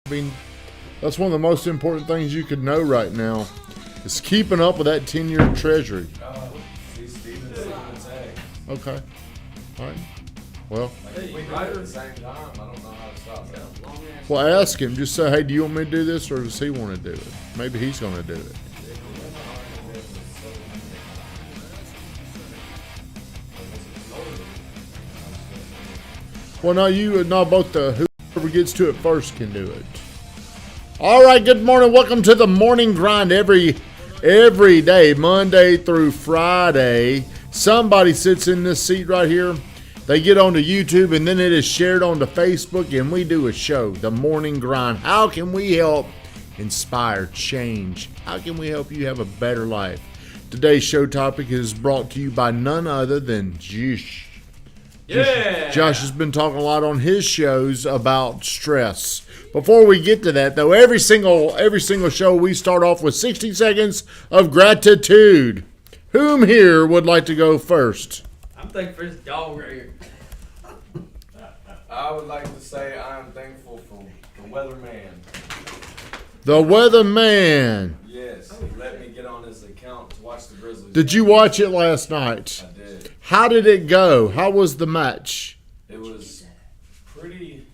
I mean, that's one of the most important things you could know right now. Is keeping up with that 10-year treasury. Okay. All right. Well. We do it at the same time. I don't know how to stop that. Well, ask him. Just say, hey, do you want me to do this, or does he want to do it? Maybe he's going to do it. Well, no, you and both whoever gets to it first can do it. All right, good morning. Welcome to the morning grind every day, Monday through Friday. Somebody sits in this seat right here. They get onto YouTube, and then it is shared onto Facebook, and we do a show, The Morning Grind. How can we help inspire change? How can we help you have a better life? Today's show topic is brought to you by none other than Josh. Yeah. Josh has been talking a lot on his shows about stress. Before we get to that, though, every single show we start off with 60 seconds of gratitude. Whom here would like to go first? I'm thankful for this dog right here. I would like to say I am thankful for the weatherman. The weatherman. Yes, he let me get on his account to watch the Grizzlies. Did you watch it last night? I did. How did it go? How was the match? It was pretty.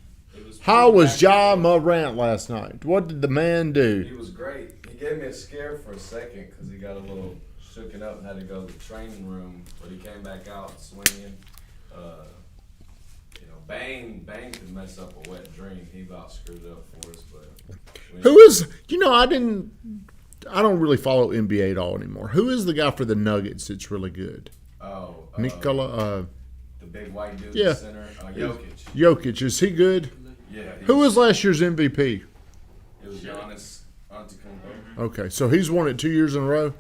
How was Ja Morant last night? What did the man do? He was great. He gave me a scare for a second because he got a little shooken up and had to go to the training room, but he came back out swinging. Bang could mess up a wet dream. He about screwed it up for us, but who is? I don't really follow NBA at all anymore. Who is the guy for the Nuggets that's really good? Nikola. The big white dude yeah. in the center. Jokic. Jokic, is he good? Yeah. Who was last year's MVP? It was Giannis Antetokounmpo. Okay, so he's won it 2 years in a row.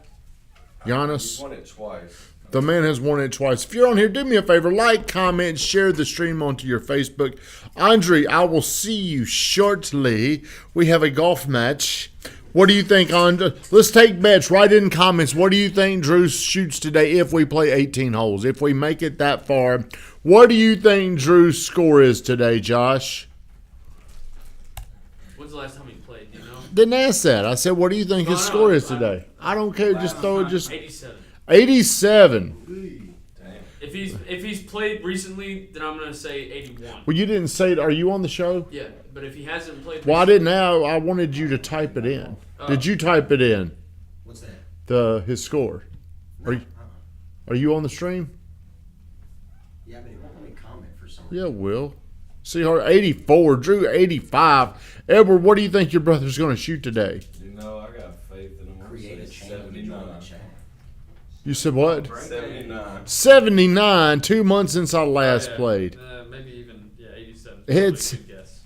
Giannis. He's won it twice. The man has won it twice. If you're on here, do me a favor. Like, comment, share the stream onto your Facebook. Andre, I will see you shortly. We have a golf match. What do you think, Andre? Let's take bets right in comments. What do you think Drew shoots today if we play 18 holes? If we make it that far, what do you think Drew's score is today, Josh? When's the last time he played? Do you know? Didn't ask that. I said, what do you think his score is today? I don't care. Just throw it. 87. 87. If he's played recently, then I'm gonna say 81. Well, you didn't say it. Are you on the show? Yeah, but if he hasn't played, Well, I didn't know. I wanted you to type it in. Did you type it in? What's that? His score. No, Are you on the stream? Yeah, but it won't let me comment for some Yeah, Will. See her 84. Drew 85. Edward, what do you think your brother's going to shoot today? I got faith in him. Create a channel in the chat. You said what? 79. 79. 2 months since I last played. Maybe even 87. It's. Good guess.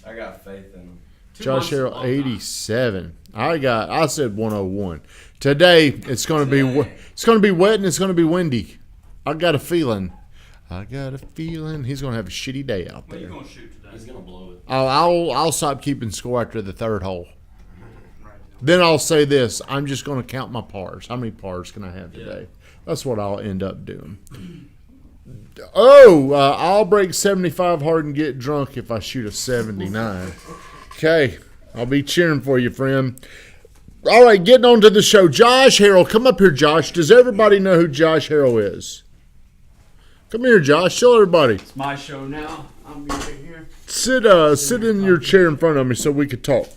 I got faith in him. Josh Harrell 87. I said 101. Today it's going to be wet and it's going to be windy. I got a feeling he's going to have a shitty day out What are you there. gonna shoot today? He's gonna blow it. I'll stop keeping score after the third hole. Then I'll say this: I'm just going to count my pars. How many pars can I have today? That's what I'll end up doing. I'll break 75 hard and get drunk if I shoot a 79. Okay, I'll be cheering for you, friend. All right, getting on to the show. Josh Harrell, come up here, Josh. Does everybody know who Josh Harrell is? Come here, Josh. Tell everybody. It's my show now. I'm gonna be here. Sit in your chair in front of me so we could talk.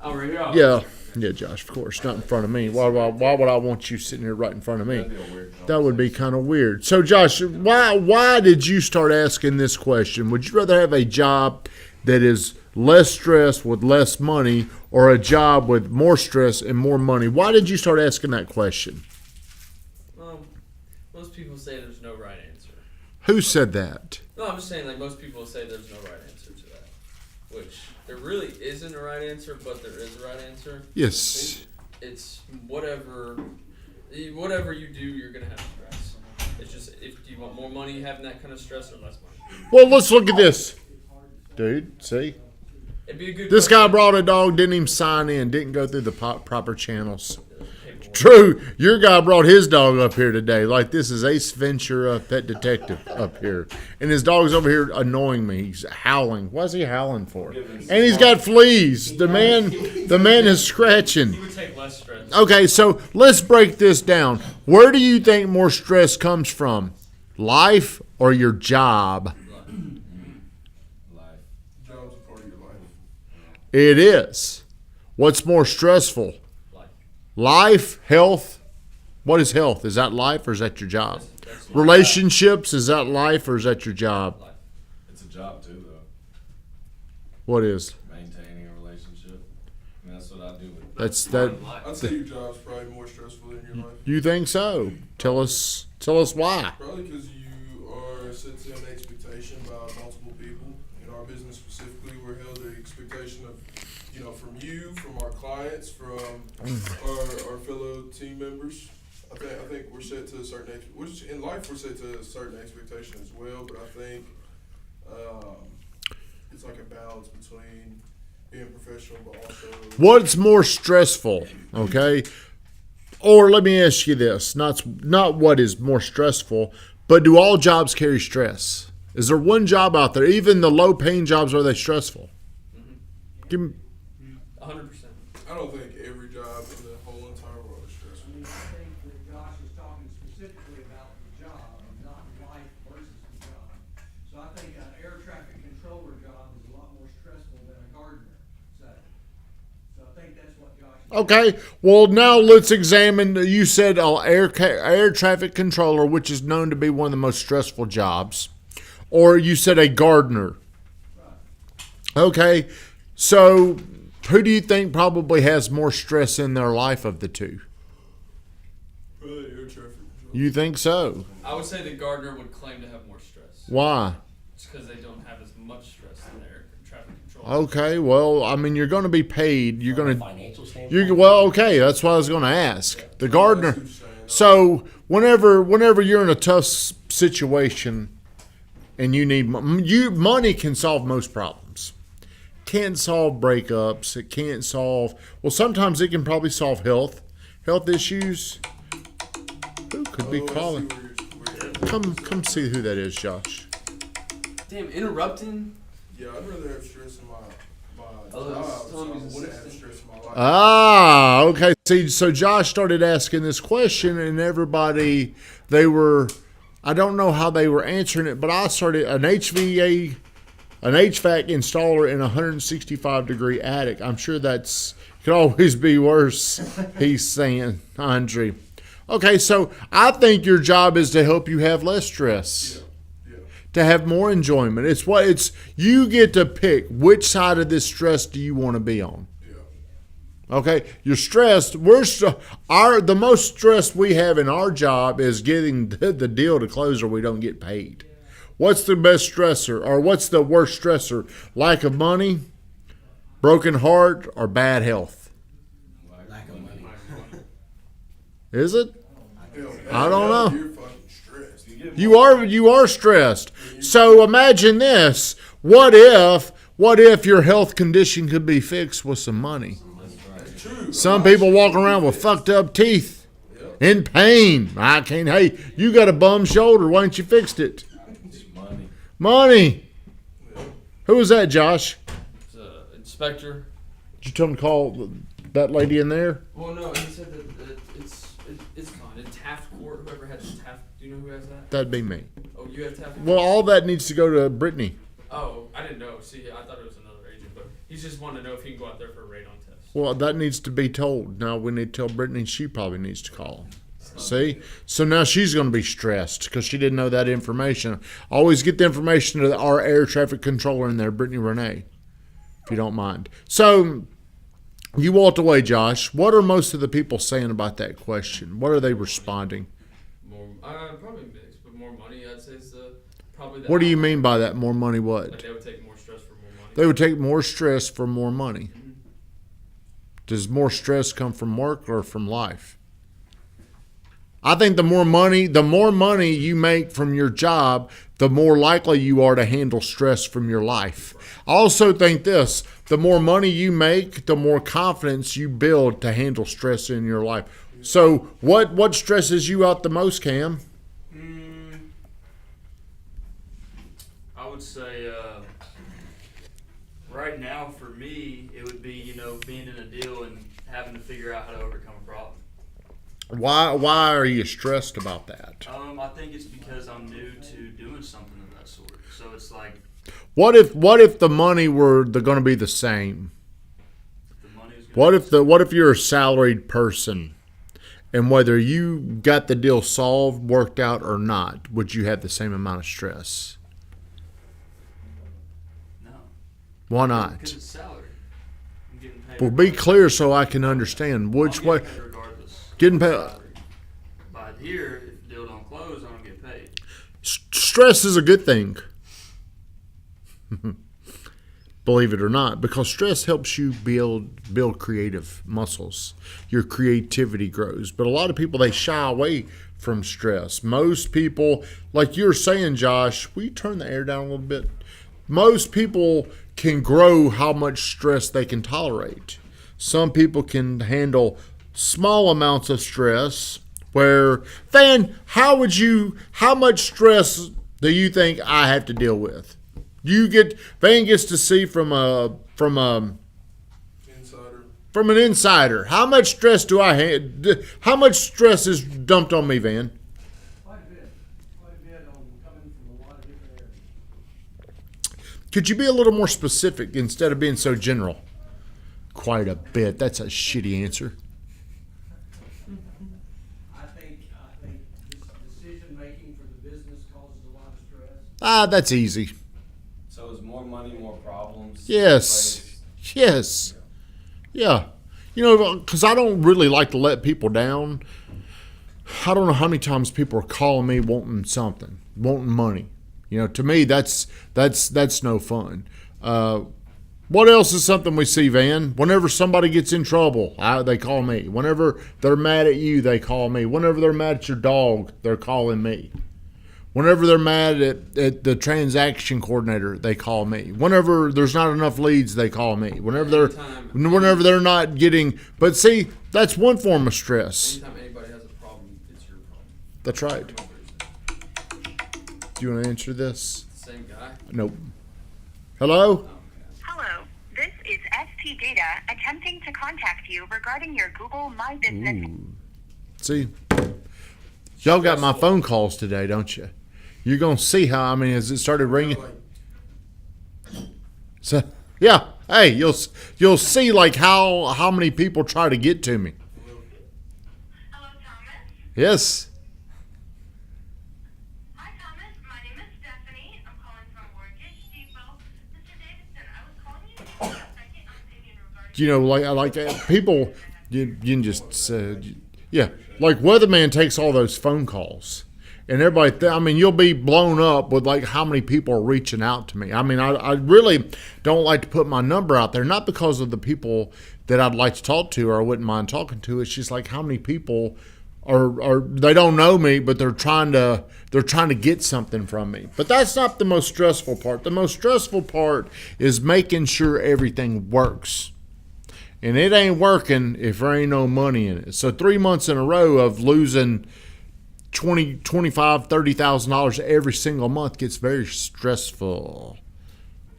Oh, right here. Yeah, Josh. Of course, not in front of me. Why would I want you sitting here right in front of me? That would be kind of weird. So, Josh, why did you start asking this question? Would you rather have a job that is less stress with less money, or a job with more stress and more money? Why did you start asking that question? Most people say there's no right answer. Who said that? No, I'm just saying, most people say there's no right answer to that. Which, there really isn't a right answer, but there is a right answer. Yes. It's whatever you do, you're going to have stress. It's just, do you want more money having that kind of stress or less money? Well, let's look at this. Dude, see? It'd be a good This guy brought a dog, didn't even sign in, didn't go through the proper channels. True, your guy brought his dog up here today. Like this is Ace Ventura, pet detective up here, and his dog's over here annoying me. He's howling. What's he howling for? And he's got fleas. The man is scratching. He would take less stress. Okay, so let's break this down. Where do you think more stress comes from? Life or your job? Life. Job's a part of your life. It is. What's more stressful? Life, health. What is health? Is that life or is that your job? That's Relationships, is that life or is that your job? It's a job too, though. What is? Maintaining a relationship. I mean, that's what I do with. That's that. I'd say your job's probably more stressful than your life. You think so? Tell us why. Probably because you are set to an expectation by multiple people. In our business specifically, we're held the expectation of, from you, from our clients, from our fellow team members. I think we're set to a certain which in life we're set to a certain expectation as well. But I think it's like a balance between being professional but also. What's more stressful? Okay. Or let me ask you this: not what is more stressful, but do all jobs carry stress? Is there one job out there, even the low-paying jobs, are they stressful? Give me. 100%. I don't think every job in the whole entire world is stressful. I think that Josh is talking specifically about the job, not life versus the job. So I think an air traffic controller job is a lot more stressful than a gardener. So I think that's what Josh is Okay, well now let's examine. You said air traffic controller, which is known to be one of the most stressful jobs, or you said a gardener. Okay, so who do you think probably has more stress in their life of the two? Probably air traffic. You think so? I would say the gardener would claim to have more stress. Why? It's because they don't have as much stress in their traffic control. Okay, well, I mean, you're going to be paid. You're From a going to. financial standpoint. Okay, that's what I was going to ask. The gardener. So whenever you're in a tough situation, and you need money can solve most problems. Can't solve breakups. It can't solve. Well, sometimes it can probably solve health issues. Who could be calling? Come see who that is, Josh. Damn, interrupting? Yeah, I'd rather have stress in my Oh, job, that's so I Tommy's wouldn't have assistant. stress in my life. Ah, okay. See, so Josh started asking this question, and everybody, I don't know how they were answering it, but I started an HVAC installer in a 165-degree attic. I'm sure could always be worse, he's saying, Andre. Okay, so I think your job is to help you have less stress. Yeah. To have more enjoyment. You get to pick which side of this stress do you want to be on. Yeah. Okay, you're stressed. The most stress we have in our job is getting the deal to close or we don't get paid. What's the best stressor, or what's the worst stressor? Lack of money, broken heart, or bad health? Lack of money. Is it? Hell, I don't know. You're fucking stressed. You are stressed. So imagine this. What if your health condition could be fixed with some money? That's true. Some people walk around with fucked up teeth, in pain. Hey, you got a bum shoulder. Why don't you fix it? It's money. Money. Who was that, Josh? It's a inspector. Did you tell him to call that lady in there? Well, no, he said that it's fine. In Taft Court, whoever has Taft, do you know who has that? That'd be me. Oh, you have Taft? Well, all that needs to go to Brittany. Oh, I didn't know. See, I thought it was another agent, but he's just wanting to know if he can go out there for a radon test. Well, that needs to be told. Now we need to tell Brittany she probably needs to call. See? So now she's going to be stressed because she didn't know that information. Always get the information to our air traffic controller in there, Brittany Renee, if you don't mind. So you walked away, Josh. What are most of the people saying about that question? What are they responding? More, probably mixed, but more money, I'd say is probably the. What do you mean by that? More money what? Like they would take more stress for more money. They would take more stress for more money. Does more stress come from work or from life? I think the more money you make from your job, the more likely you are to handle stress from your life. I also think the more money you make, the more confidence you build to handle stress in your life. So what stresses you out the most, Cam? I would say right now for me, it would be, being in a deal and having to figure out how to overcome a problem. Why are you stressed about that? I think it's because I'm new to doing something of that sort. So it's like, What if the money were going to be the same? the money's gonna What if you're a salaried person, and whether you got the deal solved, worked out or not, would you have the same amount of stress? No. Why Because not? it's salary. I'm getting paid. Well, be clear so I can understand which I'm way. getting paid regardless. Getting paid. Salary. But here, if the deal don't close, I don't get paid. Stress is a good thing. Believe it or not, because stress helps you build creative muscles. Your creativity grows. But a lot of people, they shy away from stress. Most people, like you're saying, Josh, will you turn the air down a little bit? Most people can grow how much stress they can tolerate. Some people can handle small amounts of stress. Where, Van, how much stress do you think I have to deal with? Van gets to see from an insider. How much stress do I have? How much stress is dumped on me, Van? Quite a bit on coming from a lot of different areas. Could you be a little more specific instead of being so general? Quite a bit. That's a shitty answer. I think decision making for the business causes a lot of stress. That's easy. So is more money, more problems? Yes. Yes. Yeah. Because I don't really like to let people down. I don't know how many times people are calling me wanting something, wanting money. To me, that's no fun. What else is something we see, Van? Whenever somebody gets in trouble, they call me. Whenever they're mad at you, they call me. Whenever they're mad at your dog, they're calling me. Whenever they're mad at the transaction coordinator, they call me. Whenever there's not enough leads, they call me. Whenever they're not getting, but see, that's one form of stress. Anytime anybody has a problem, it's your problem. That's right. Do you want to answer this? Same guy. Nope. Hello? Hello, this is ST Data attempting to contact you regarding your Google My Business. See, y'all got my phone calls today, don't you? You're gonna see how. As it started ringing. So yeah, hey, you'll see like how many people try to get to me. Hello, Thomas. Yes. Hi, Thomas. My name is Stephanie. I'm calling from Mortgage Depot. Mr. Davidson, I was calling you for a second regarding. People, you can just yeah, like Weatherman takes all those phone calls. And everybody, you'll be blown up with like how many people are reaching out to me. I really don't like to put my number out there, not because of the people that I'd like to talk to or I wouldn't mind talking to. It's just like how many people are they don't know me, but they're trying to get something from me. But that's not the most stressful part. The most stressful part is making sure everything works. And it ain't working if there ain't no money in it. So 3 months in a row of losing $20,000, $25,000, $30,000 every single month gets very stressful.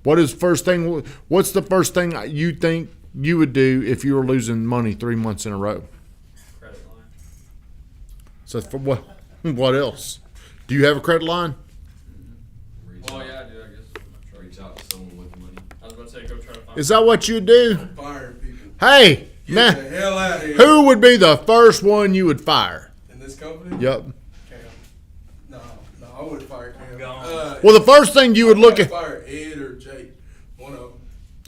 What's the first thing you think you would do if you were losing money 3 months in a row? Credit line. So for what else? Do you have a credit line? Oh yeah, I do. I guess. Reach out to someone with money. I was about to say go try to find. Is that what you do? Firing people. Hey, Get man, the hell out of here. who would be the first one you would fire? In this company? Yep. Cam. No, I wouldn't fire Cam. Well, the first thing you would look at, Fire Ed or Jake. One of them.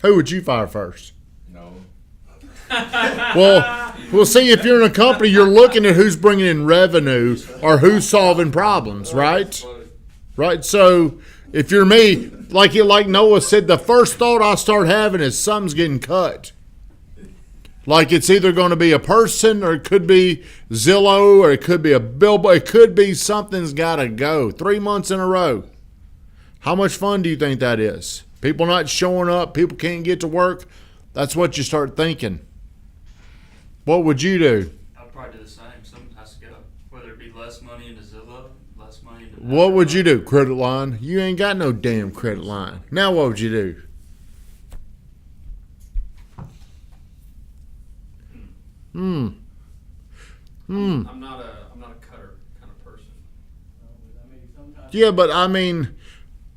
who would you fire first? No. Well, see, if you're in a company, you're looking at who's bringing in revenue or who's solving problems, right? Right. So if you're me, like Noah said, the first thought I start having is something's getting cut. Like it's either going to be a person or it could be Zillow or it could be a billboard. It could be something's got to go. 3 months in a row. How much fun do you think that is? People not showing up. People can't get to work. That's what you start thinking. What would you do? I'd probably do the same. less money into Zillow, less money into. What would you do? Credit line? You ain't got no damn credit line. Now what would you do? I'm not a cutter kind of person. I mean, sometimes. Yeah, but I mean,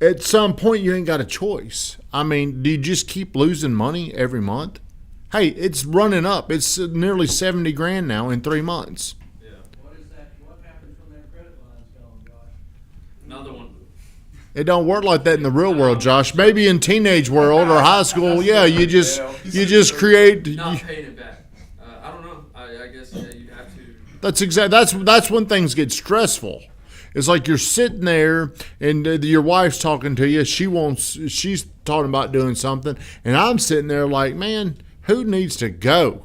at some point you ain't got a choice. I mean, do you just keep losing money every month? Hey, it's running up. It's nearly 70 grand now in 3 months. Yeah. What is that, what happens when that credit line's gone, Josh? Another one. It don't work like that in the real world, Josh. Maybe in teenage world or high school, yeah, you just create. Not paying it back. I don't know. I guess you'd have to. That's when things get stressful. It's like you're sitting there and your wife's talking to you. She's talking about doing something, and I'm sitting there like, man, who needs to go?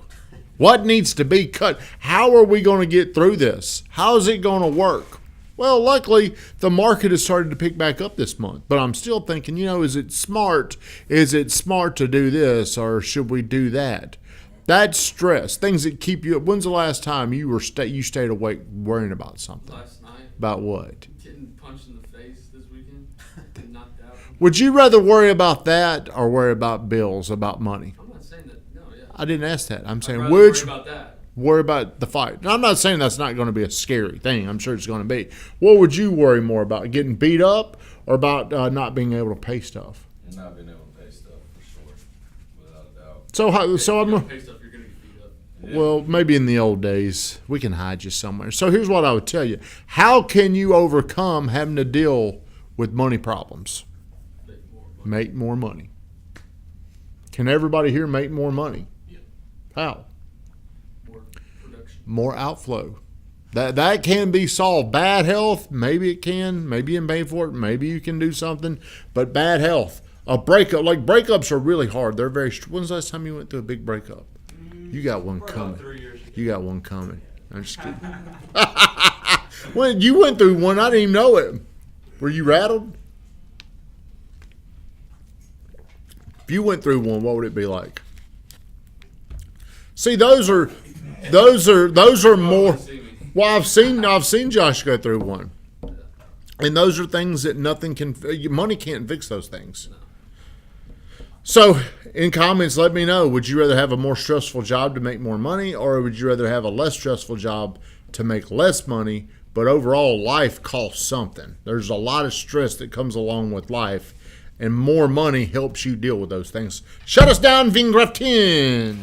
What needs to be cut? How are we going to get through this? How is it going to work? Well, luckily, the market has started to pick back up this month. But I'm still thinking, is it smart? Is it smart to do this, or should we do that? That's stress. Things that keep you up. When's the last time you stayed awake worrying about something? Last night. About what? Getting punched in the face this weekend. Getting knocked out. Would you rather worry about that or worry about bills, about money? I'm not saying that. No, yeah. I didn't ask that. I'm saying I'd rather which. worry about that. Worry about the fight. Now, I'm not saying that's not going to be a scary thing. I'm sure it's going to be. What would you worry more about? Getting beat up or about not being able to pay stuff? And not being able to pay stuff for sure, without a doubt. So If you don't I'm. pay stuff, you're gonna get beat up. Yeah. Well, maybe in the old days, we can hide you somewhere. So here's what I would tell you. How can you overcome having to deal with money problems? Make more money. Can everybody here make more money? Yeah. How? More production. More outflow. That can be solved. Bad health, maybe it can. Maybe you can pay for it. Maybe you can do something. But bad health, a breakup, like breakups are really hard. They're very. When's the last time you went through a big breakup? You got one Probably coming. about 3 years ago. You got one coming. I'm just kidding. When you went through one, I didn't even know it. Were you rattled? If you went through one, what would it be like? See, those are more. See me. Well, I've seen Josh go through one, and those are things that money can't fix those things. So, in comments, let me know. Would you rather have a more stressful job to make more money, or would you rather have a less stressful job to make less money? But overall, life costs something. There's a lot of stress that comes along with life, and more money helps you deal with those things. Shut us down, Vingraftin.